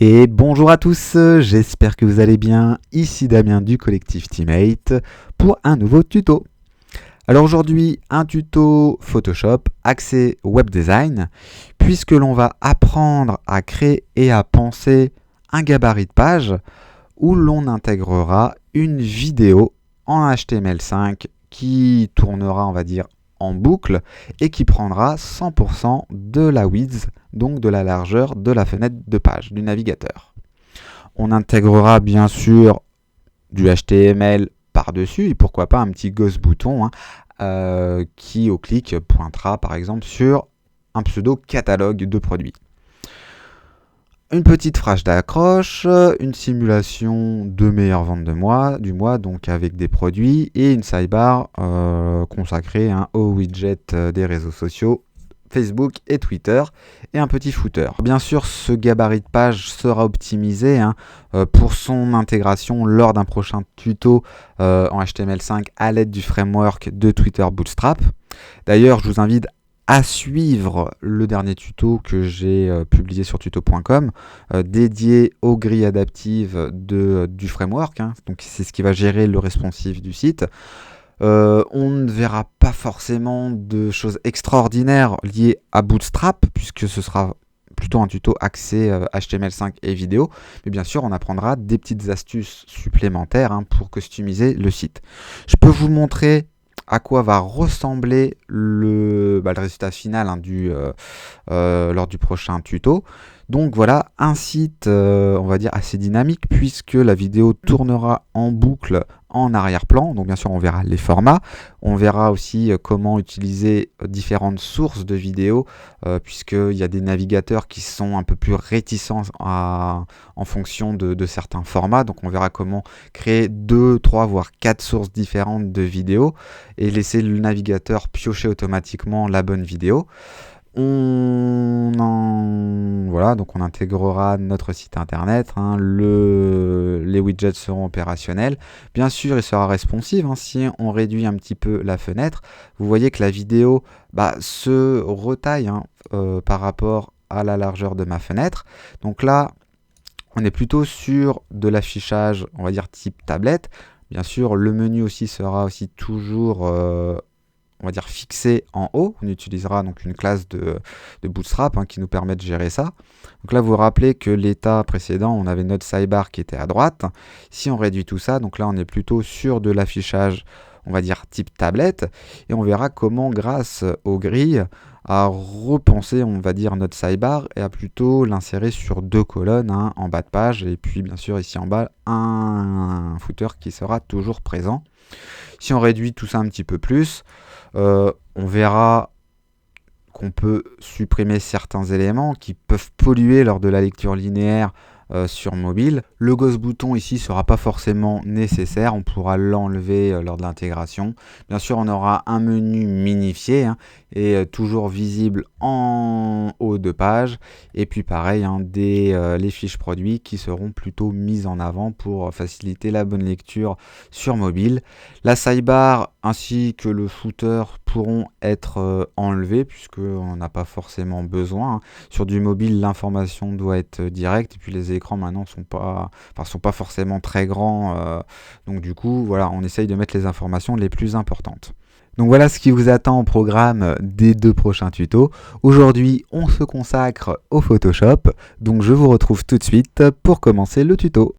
Et bonjour à tous, j'espère que vous allez bien. Ici Damien du collectif Teammate pour un nouveau tuto. Alors aujourd'hui, un tuto Photoshop axé web design, puisque l'on va apprendre à créer et à penser un gabarit de page où l'on intégrera une vidéo en HTML5 qui tournera, on va dire, en boucle et qui prendra 100% de la width, donc de la largeur de la fenêtre de page du navigateur. On intégrera bien sûr du HTML par-dessus et pourquoi pas un petit ghost bouton qui au clic pointera par exemple sur un pseudo catalogue de produits. Une petite phrase d'accroche, une simulation de meilleure vente du mois, donc avec des produits, et une sidebar consacrée aux widgets des réseaux sociaux, Facebook et Twitter, et un petit footer. Bien sûr, ce gabarit de page sera optimisé pour son intégration lors d'un prochain tuto en HTML5 à l'aide du framework de Twitter Bootstrap. D'ailleurs, je vous invite à suivre le dernier tuto que j'ai publié sur tuto.com dédié aux grilles adaptives du framework. Donc c'est ce qui va gérer le responsive du site. On ne verra pas forcément de choses extraordinaires liées à Bootstrap puisque ce sera plutôt un tuto axé HTML5 et vidéo, mais bien sûr on apprendra des petites astuces supplémentaires pour customiser le site. Je peux vous montrer à quoi va ressembler le résultat final lors du prochain tuto. Donc voilà, un site on va dire assez dynamique puisque la vidéo tournera en boucle en arrière-plan. Donc bien sûr on verra les formats, on verra aussi comment utiliser différentes sources de vidéos puisqu'il y a des navigateurs qui sont un peu plus réticents en fonction de certains formats. Donc on verra comment créer 2, 3 voire 4 sources différentes de vidéos et laisser le navigateur piocher automatiquement la bonne vidéo. Voilà, donc on intégrera notre site internet, les widgets seront opérationnels. Bien sûr, il sera responsive. Si on réduit un petit peu la fenêtre, vous voyez que la vidéo se retaille par rapport à la largeur de ma fenêtre. Donc là, on est plutôt sur de l'affichage, on va dire type tablette. Bien sûr, le menu aussi sera aussi toujours on va dire fixé en haut. On utilisera donc une classe de Bootstrap qui nous permet de gérer ça. Donc là, vous vous rappelez que l'état précédent, on avait notre sidebar qui était à droite. Si on réduit tout ça, donc là, on est plutôt sur de l'affichage, on va dire type tablette. Et on verra comment, grâce aux grilles, à repenser, on va dire, notre sidebar et à plutôt l'insérer sur 2 colonnes en bas de page. Et puis, bien sûr, ici en bas, un footer qui sera toujours présent. Si on réduit tout ça un petit peu plus, on verra qu'on peut supprimer certains éléments qui peuvent polluer lors de la lecture linéaire sur mobile. Le ghost bouton ici ne sera pas forcément nécessaire, on pourra l'enlever lors de l'intégration. Bien sûr, on aura un menu minifié et toujours visible en haut de page. Et puis pareil, les fiches produits qui seront plutôt mises en avant pour faciliter la bonne lecture sur mobile. La sidebar ainsi que le footer pourront être enlevés puisqu'on n'a pas forcément besoin. Sur du mobile, l'information doit être directe et puis les écrans maintenant sont pas forcément très grands. Donc du coup, voilà, on essaye de mettre les informations les plus importantes. Donc voilà ce qui vous attend au programme des 2 prochains tutos. Aujourd'hui, on se consacre au Photoshop. Donc je vous retrouve tout de suite pour commencer le tuto.